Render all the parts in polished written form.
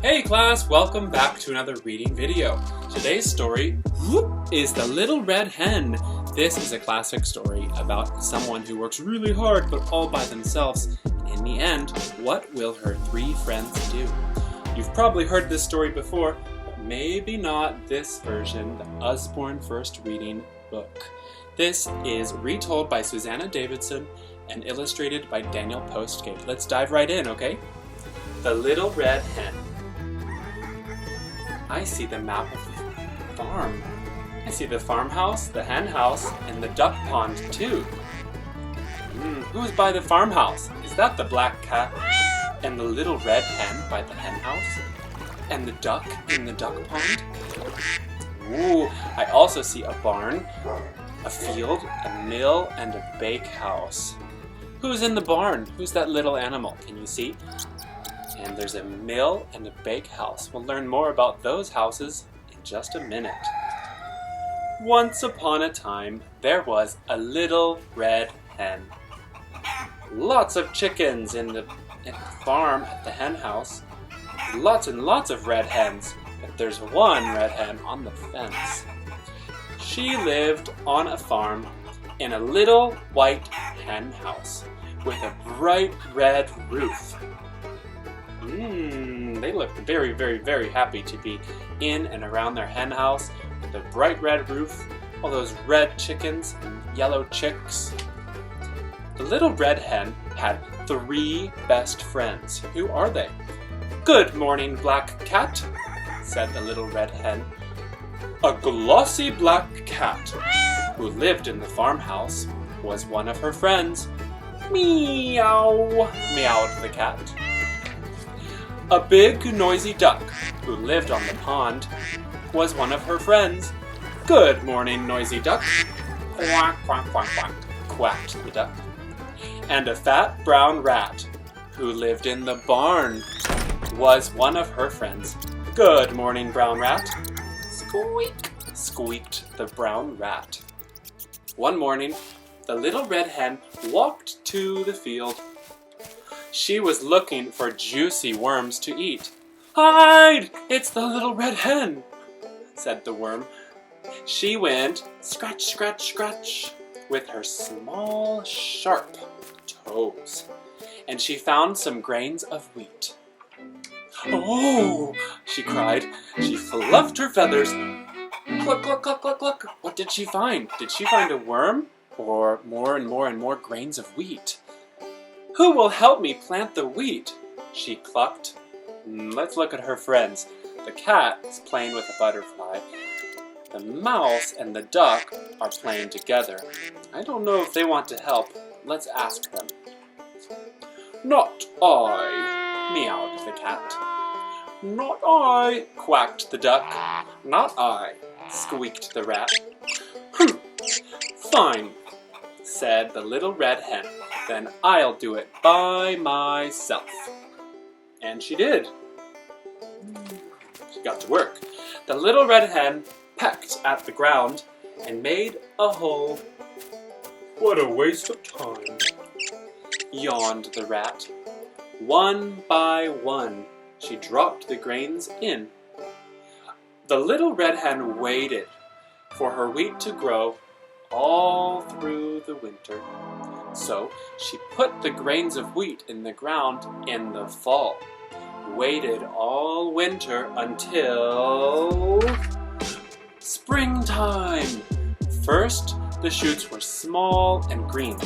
Hey class, welcome back to another reading video. Today's story is The Little Red Hen. This is a classic story about someone who works really hard but all by themselves. And in the end, what will her three friends do? You've probably heard this story before, but maybe not this version, the Usborne First Reading book. This is retold by Susanna Davidson and illustrated by Daniel Postgate. Let's dive right in, okay? The Little Red Hen. I see the map of the farm. I see the farmhouse, the hen house, and the duck pond too. Who's by the farmhouse? Is that the black cat? And the little red hen by the hen house? And the duck in the duck pond? Ooh, I also see a barn, a field, a mill, and a bakehouse. Who's in the barn? Who's that little animal? Can you see? And there's a mill and a bakehouse. We'll learn more about those houses in just a minute. Once upon a time, there was a little red hen. Lots of chickens in the farm at the hen house. Lots and lots of red hens, but there's one red hen on the fence. She lived on a farm in a little white hen house with a bright red roof. They looked very, very, very happy to be in and around their hen house with a bright red roof, all those red chickens and yellow chicks. The little red hen had three best friends. Who are they? Good morning, black cat, said the little red hen. A glossy black cat who lived in the farmhouse was one of her friends. Meow, meowed the cat. A big, noisy duck who lived on the pond was one of her friends. Good morning, noisy duck. Quack, quack, quack, quack, quacked the duck. And a fat brown rat who lived in the barn was one of her friends. Good morning, brown rat. Squeak, squeaked the brown rat. One morning, the little red hen walked to the field. She was looking for juicy worms to eat. Hide! It's the little red hen, said the worm. She went scratch, scratch, scratch with her small, sharp toes, and she found some grains of wheat. Oh, she cried. She fluffed her feathers. Cluck, cluck, cluck, cluck, cluck. What did she find? Did she find a worm or more and more and more grains of wheat? Who will help me plant the wheat? She clucked. Let's look at her friends. The cat is playing with a butterfly. The mouse and the duck are playing together. I don't know if they want to help. Let's ask them. Not I, meowed the cat. Not I, quacked the duck. Not I, squeaked the rat. Fine, said the little red hen. Then I'll do it by myself. And she did. She got to work. The little red hen pecked at the ground and made a hole. What a waste of time, yawned the rat. One by one, she dropped the grains in. The little red hen waited for her wheat to grow all through the winter. So she put the grains of wheat in the ground in the fall, waited all winter until springtime. First, the shoots were small and green.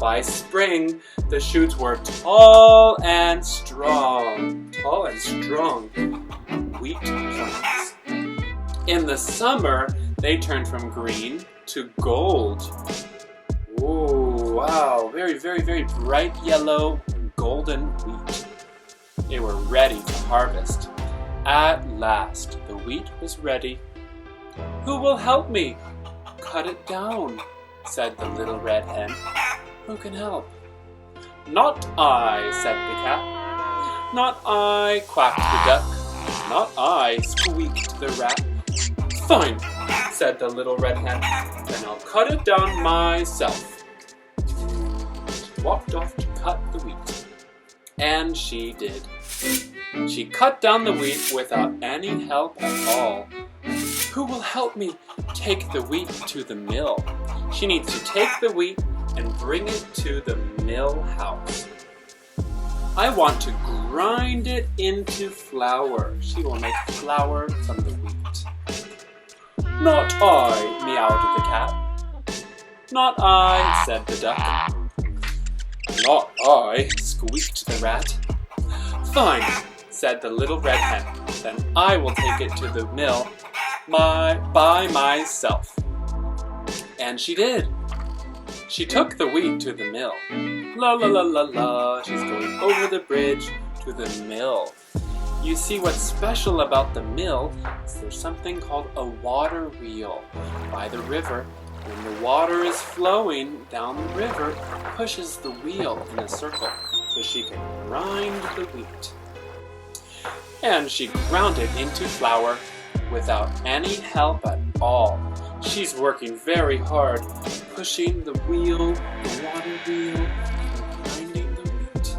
By spring, the shoots were tall and strong. Tall and strong wheat plants. In the summer, they turned from green to gold. Oh, wow. Very, very, very bright yellow and golden wheat. They were ready to harvest. At last, the wheat was ready. Who will help me? Cut it down, said the little red hen. Who can help? Not I, said the cat. Not I, quacked the duck. Not I, squeaked the rat. Fine, said the little red hen. Then I'll cut it down myself. She walked off to cut the wheat. And she did. She cut down the wheat without any help at all. Who will help me take the wheat to the mill? She needs to take the wheat and bring it to the mill house. I want to grind it into flour. She will make flour from the wheat. Not I, meowed the cat. Not I, said the duck. Not I, squeaked the rat. Fine, said the little red hen. Then I will take it to the mill by myself. And she did. She took the wheat to the mill. La la la la la, she's going over the bridge to the mill. You see, what's special about the mill is there's something called a water wheel by the river. When the water is flowing down the river, it pushes the wheel in a circle so she can grind the wheat. And she ground it into flour without any help at all. She's working very hard, pushing the wheel, the water wheel, and grinding the wheat.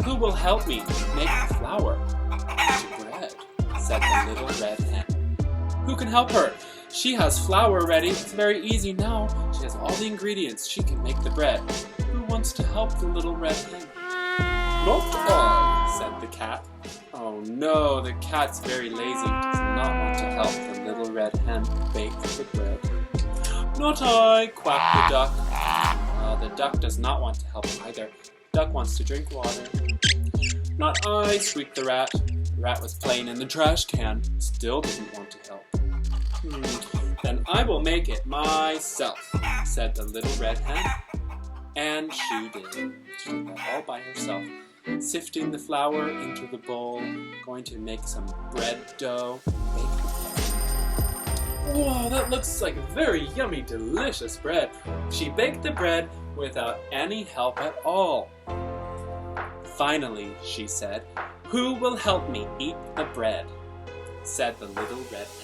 Who will help me make flour into bread? Said the little red hen. Who can help her? She has flour ready. It's very easy now. She has all the ingredients. She can make the bread. Who wants to help the little red hen? Not I, said the cat. Oh no, the cat's very lazy, does not want to help the little red hen bake the bread. Not I, quacked the duck. The duck does not want to help either. The duck wants to drink water. Not I, squeaked the rat. The rat was playing in the trash can, still didn't want to help. Then I will make it myself, said the little red hen. And she did. She did that all by herself. Sifting the flour into the bowl, going to make some bread dough, bake the bread. Whoa, that looks like very yummy, delicious bread. She baked the bread without any help at all. Finally, she said, who will help me eat the bread? Said the little red hen.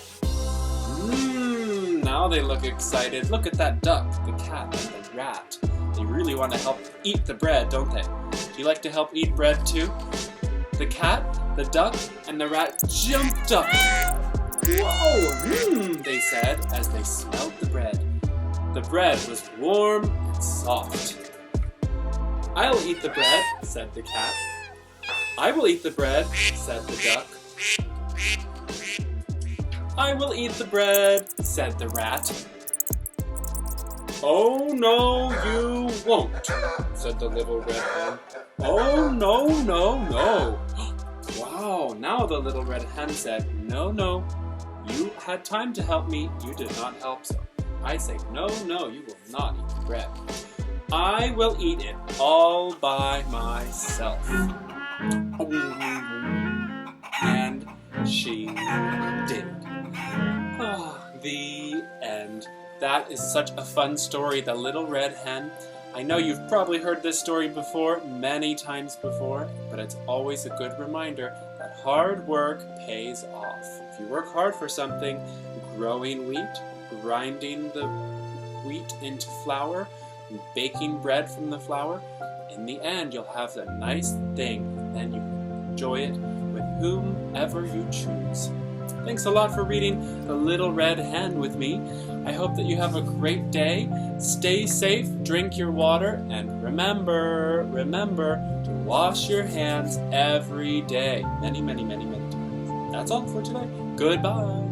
Now they look excited. Look at that duck, the cat, and the rat. They really want to help eat the bread, don't they? Do you like to help eat bread too? The cat, the duck, and the rat jumped up. Whoa, they said as they smelled the bread. The bread was warm and soft. I'll eat the bread, said the cat. I will eat the bread, said the duck. I will eat the bread, said the rat. Oh no, you won't, said the little red hen. Oh no, no, no. Wow, now the little red hen said, no, no, you had time to help me, you did not help, so I say, no, no, you will not eat the bread. I will eat it all by myself. And she did. The end. That is such a fun story, The Little Red Hen. I know you've probably heard this story before, many times before, but it's always a good reminder that hard work pays off. If you work hard for something, growing wheat, grinding the wheat into flour, baking bread from the flour, in the end you'll have a nice thing, then you can enjoy it with whomever you choose. Thanks a lot for reading The Little Red Hen with me. I hope that you have a great day. Stay safe, drink your water, and remember to wash your hands every day. Many, many, many, many times. That's all for today. Goodbye.